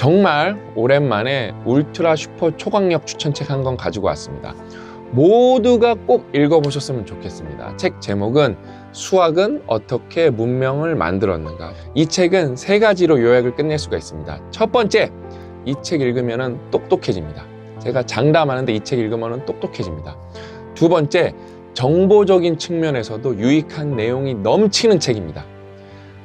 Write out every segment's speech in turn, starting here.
정말 오랜만에 울트라 슈퍼 초강력 추천책 한 권 가지고 왔습니다. 모두가 꼭 읽어보셨으면 좋겠습니다. 책 제목은 수학은 어떻게 문명을 만들었는가. 이 책은 3가지로 요약을 끝낼 수가 있습니다. 첫 번째, 이 책 읽으면 똑똑해집니다. 제가 장담하는데 이 책 읽으면 똑똑해집니다. 두 번째, 정보적인 측면에서도 유익한 내용이 넘치는 책입니다.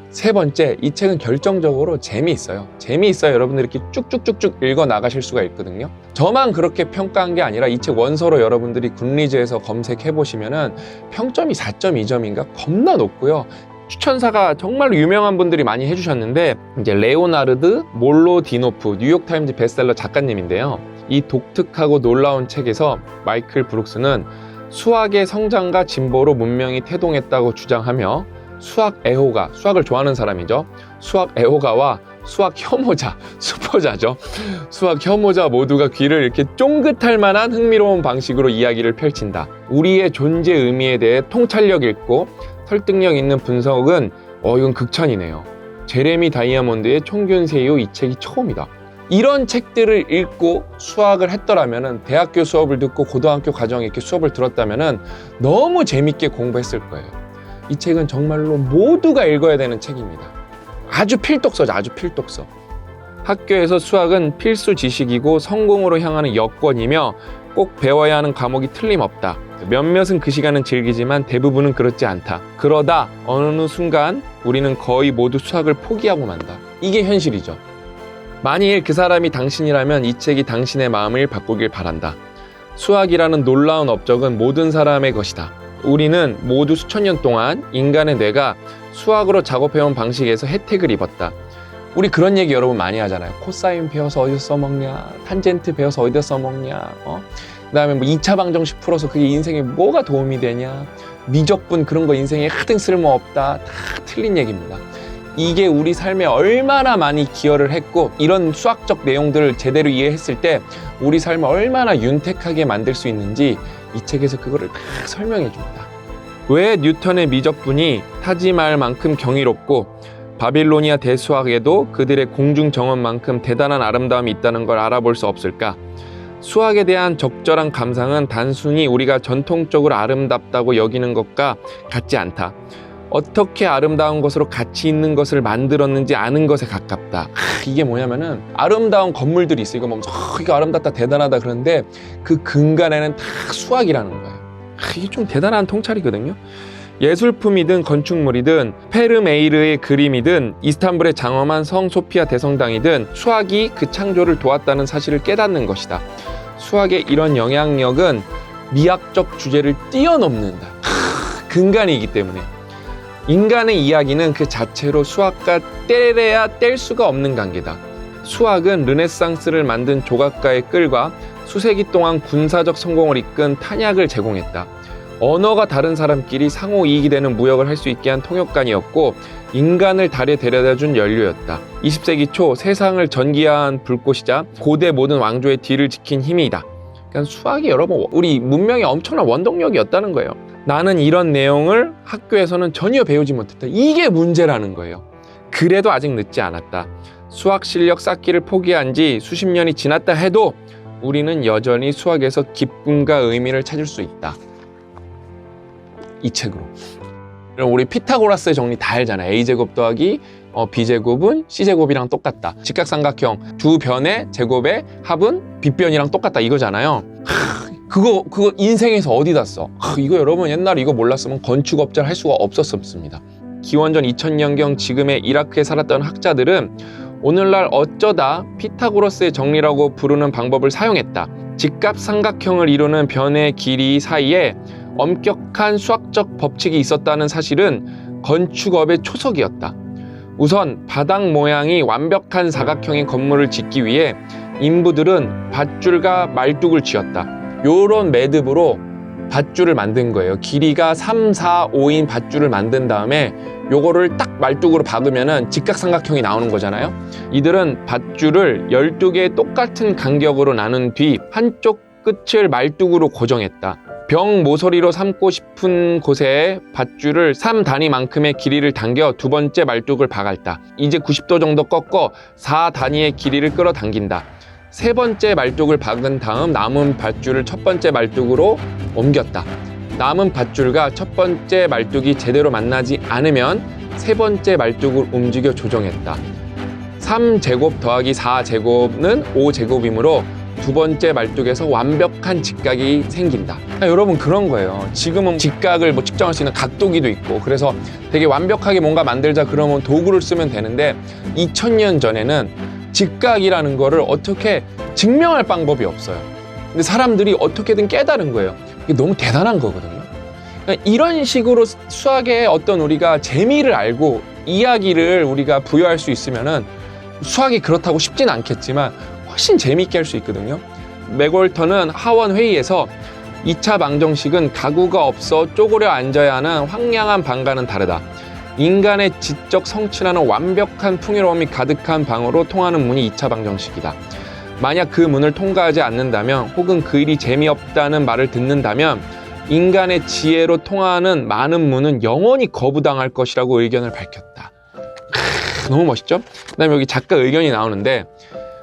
세 번째, 이 책은 결정적으로 재미있어요. 여러분들이 이렇게 쭉쭉쭉쭉 읽어 나가실 수가 있거든요. 저만 그렇게 평가한 게 아니라 이 책 원서로 여러분들이 굿리즈에서 검색해 보시면은 평점이 4.2점인가 겁나 높고요. 추천사가 정말로 유명한 분들이 많이 해주셨는데, 이제 레오나르드 몰로디노프 뉴욕타임즈 베스트셀러 작가님인데요. 이 독특하고 놀라운 책에서 마이클 브룩스는 수학의 성장과 진보로 문명이 태동했다고 주장하며 수학 애호가, 수학을 좋아하는 사람이죠. 수학 애호가와 수학 혐오자, 수포자죠. 수학 혐오자 모두가 귀를 이렇게 쫑긋할 만한 흥미로운 방식으로 이야기를 펼친다. 우리의 존재 의미에 대해 통찰력 있고 설득력 있는 분석은 이건 극찬이네요. 제레미 다이아몬드의 총균세 이후 이 책이 처음이다. 이런 책들을 읽고 수학을 했더라면, 대학교 수업을 듣고 고등학교 과정에 이렇게 수업을 들었다면 너무 재밌게 공부했을 거예요. 이 책은 정말로 모두가 읽어야 되는 책입니다. 아주 필독서죠. 아주 필독서. 학교에서 수학은 필수 지식이고 성공으로 향하는 여건이며 꼭 배워야 하는 과목이 틀림없다. 몇몇은 그 시간은 즐기지만 대부분은 그렇지 않다. 그러다 어느 순간 우리는 거의 모두 수학을 포기하고 만다. 이게 현실이죠. 만일 그 사람이 당신이라면 이 책이 당신의 마음을 바꾸길 바란다. 수학이라는 놀라운 업적은 모든 사람의 것이다. 우리는 모두 수천 년 동안 인간의 뇌가 수학으로 작업해온 방식에서 혜택을 입었다. 우리 그런 얘기 여러분 많이 하잖아요. 코사인 배워서 어디서 써먹냐, 탄젠트 배워서 어디서 써먹냐, 그 다음에 뭐 2차 방정식 풀어서 그게 인생에 뭐가 도움이 되냐, 미적분 그런 거 인생에 하등 쓸모없다. 다 틀린 얘기입니다. 이게 우리 삶에 얼마나 많이 기여를 했고, 이런 수학적 내용들을 제대로 이해했을 때 우리 삶을 얼마나 윤택하게 만들 수 있는지 이 책에서 그거를 딱 설명해 줍니다. 왜 뉴턴의 미적분이 타지마할만큼 경이롭고 바빌로니아 대수학에도 그들의 공중 정원만큼 대단한 아름다움이 있다는 걸 알아볼 수 없을까? 수학에 대한 적절한 감상은 단순히 우리가 전통적으로 아름답다고 여기는 것과 같지 않다. 어떻게 아름다운 것으로 가치 있는 것을 만들었는지 아는 것에 가깝다. 이게 뭐냐면은 아름다운 건물들이 있어요. 이거 보면서 이거 아름답다, 대단하다 그러는데 그 근간에는 다 수학이라는 거예요. 이게 좀 대단한 통찰이거든요. 예술품이든 건축물이든 페르메이르의 그림이든 이스탄불의 장엄한 성 소피아 대성당이든 수학이 그 창조를 도왔다는 사실을 깨닫는 것이다. 수학의 이런 영향력은 미학적 주제를 뛰어넘는다. 근간이기 때문에. 인간의 이야기는 그 자체로 수학과 떼야 뗄 수가 없는 관계다. 수학은 르네상스를 만든 조각가의 끌과 수세기 동안 군사적 성공을 이끈 탄약을 제공했다. 언어가 다른 사람끼리 상호 이익이 되는 무역을 할 수 있게 한 통역관이었고 인간을 달에 데려다준 연료였다. 20세기 초 세상을 전기화한 불꽃이자 고대 모든 왕조의 뒤를 지킨 힘이다. 그러니까 수학이 여러분 우리 문명의 엄청난 원동력이었다는 거예요. 나는 이런 내용을 학교에서는 전혀 배우지 못했다. 이게 문제라는 거예요. 그래도 아직 늦지 않았다. 수학 실력 쌓기를 포기한 지 수십 년이 지났다 해도 우리는 여전히 수학에서 기쁨과 의미를 찾을 수 있다. 이 책으로. 우리 피타고라스의 정리 다 알잖아요. a제곱 더하기 b제곱은 c제곱이랑 똑같다. 직각삼각형 두 변의 제곱의 합은 빗변이랑 똑같다 이거잖아요. 그거 인생에서 어디다 써? 이거 여러분 옛날에 이거 몰랐으면 건축업자를 할 수가 없었습니다. 기원전 2000년경 지금의 이라크에 살았던 학자들은 오늘날 어쩌다 피타고라스의 정리라고 부르는 방법을 사용했다. 직각삼각형을 이루는 변의 길이 사이에 엄격한 수학적 법칙이 있었다는 사실은 건축업의 초석이었다. 우선 바닥 모양이 완벽한 사각형의 건물을 짓기 위해 인부들은 밧줄과 말뚝을 쥐었다. 요런 매듭으로 밧줄을 만든 거예요. 길이가 3, 4, 5인 밧줄을 만든 다음에 요거를 딱 말뚝으로 박으면은 직각삼각형이 나오는 거잖아요. 이들은 밧줄을 12개의 똑같은 간격으로 나눈 뒤 한쪽 끝을 말뚝으로 고정했다. 병 모서리로 삼고 싶은 곳에 밧줄을 3단위만큼의 길이를 당겨 두 번째 말뚝을 박았다. 이제 90도 정도 꺾어 4단위의 길이를 끌어당긴다. 세 번째 말뚝을 박은 다음 남은 밧줄을 첫 번째 말뚝으로 옮겼다. 남은 밧줄과 첫 번째 말뚝이 제대로 만나지 않으면 세 번째 말뚝을 움직여 조정했다. 3제곱 더하기 4제곱은 5제곱이므로 두 번째 말뚝에서 완벽한 직각이 생긴다. 여러분 그런 거예요. 지금은 직각을 측정할 수 있는 각도기도 있고 그래서 되게 완벽하게 뭔가 만들자 그러면 도구를 쓰면 되는데 2000년 전에는 직각이라는 거를 어떻게 증명할 방법이 없어요. 근데 사람들이 어떻게든 깨달은 거예요. 이게 너무 대단한 거거든요. 그러니까 이런 식으로 수학에 어떤 우리가 재미를 알고 이야기를 우리가 부여할 수 있으면은 수학이 그렇다고 쉽진 않겠지만 훨씬 재미있게 할 수 있거든요. 맥월턴은 하원 회의에서 2차 방정식은 가구가 없어 쪼그려 앉아야 하는 황량한 방과는 다르다. 인간의 지적 성취라는 완벽한 풍요로움이 가득한 방으로 통하는 문이 2차 방정식이다. 만약 그 문을 통과하지 않는다면 혹은 그 일이 재미없다는 말을 듣는다면 인간의 지혜로 통하는 많은 문은 영원히 거부당할 것이라고 의견을 밝혔다. 너무 멋있죠? 그 다음에 여기 작가 의견이 나오는데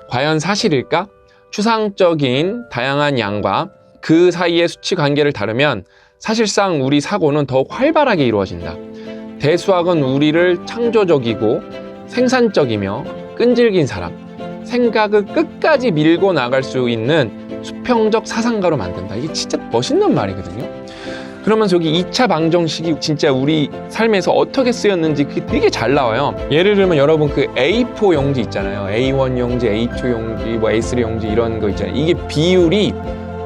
과연 사실일까? 추상적인 다양한 양과 그 사이의 수치 관계를 다루면 사실상 우리 사고는 더욱 활발하게 이루어진다. 대수학은 우리를 창조적이고 생산적이며 끈질긴 사람, 생각을 끝까지 밀고 나갈 수 있는 수평적 사상가로 만든다. 이게 진짜 멋있는 말이거든요. 그러면서 여기 2차 방정식이 진짜 우리 삶에서 어떻게 쓰였는지 그게 되게 잘 나와요. 예를 들면 여러분 그 A4 용지 있잖아요. A1 용지, A2 용지, 뭐 A3 용지 이런 거 있잖아요. 이게 비율이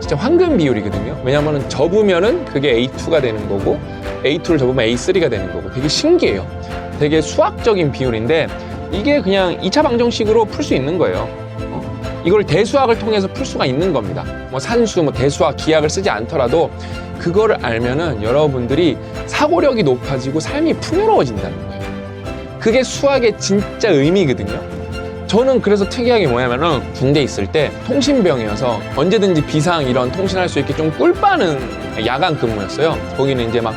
진짜 황금 비율이거든요. 왜냐면은 접으면은 그게 A2가 되는 거고 A2를 접으면 A3가 되는 거고 되게 신기해요. 되게 수학적인 비율인데 이게 그냥 2차 방정식으로 풀 수 있는 거예요. 이걸 대수학을 통해서 풀 수가 있는 겁니다. 뭐 산수, 뭐 대수학, 기하를 쓰지 않더라도 그거를 알면은 여러분들이 사고력이 높아지고 삶이 풍요로워진다는 거예요. 그게 수학의 진짜 의미거든요. 저는 그래서 특이하게 뭐냐면은 군대 있을 때 통신병이어서 언제든지 비상 이런 통신할 수 있게 좀 꿀 빠는 야간 근무였어요. 거기는 이제 막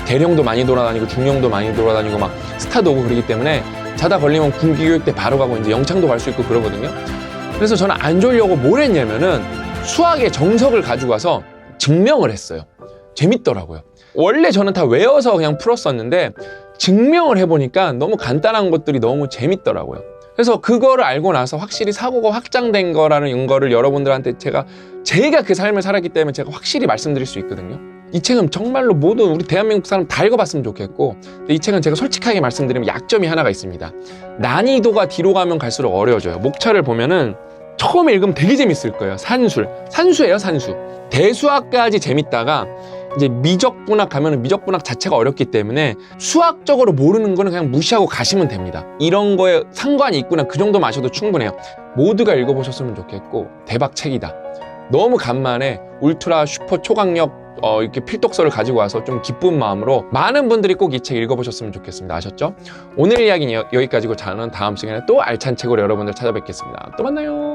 대령도 많이 돌아다니고 중령도 많이 돌아다니고 막 스타도 오고 그러기 때문에 자다 걸리면 군기교육대 바로 가고 이제 영창도 갈 수 있고 그러거든요. 그래서 저는 안 졸려고 뭘 했냐면은 수학의 정석을 가지고 와서 증명을 했어요. 재밌더라고요. 원래 저는 다 외워서 그냥 풀었었는데 증명을 해보니까 너무 간단한 것들이 너무 재밌더라고요. 그래서 그거를 알고 나서 확실히 사고가 확장된 거라는 거를 여러분들한테 제가 그 삶을 살았기 때문에 제가 확실히 말씀드릴 수 있거든요. 이 책은 정말로 모든 우리 대한민국 사람 다 읽어봤으면 좋겠고 이 책은 제가 솔직하게 말씀드리면 약점이 하나가 있습니다. 난이도가 뒤로 가면 갈수록 어려워져요. 목차를 보면은 처음에 읽으면 되게 재밌을 거예요. 산수예요, 산수. 대수학까지 재밌다가 이제 미적분학 가면은 미적분학 자체가 어렵기 때문에 수학적으로 모르는 거는 그냥 무시하고 가시면 됩니다. 이런 거에 상관이 있구나 그 정도 마셔도 충분해요. 모두가 읽어보셨으면 좋겠고 대박 책이다. 너무 간만에 울트라 슈퍼 초강력 이렇게 필독서를 가지고 와서 좀 기쁜 마음으로 많은 분들이 꼭 이 책 읽어보셨으면 좋겠습니다. 아셨죠? 오늘 이야기는 여기까지고 저는 다음 시간에 또 알찬 책으로 여러분들 찾아뵙겠습니다. 또 만나요.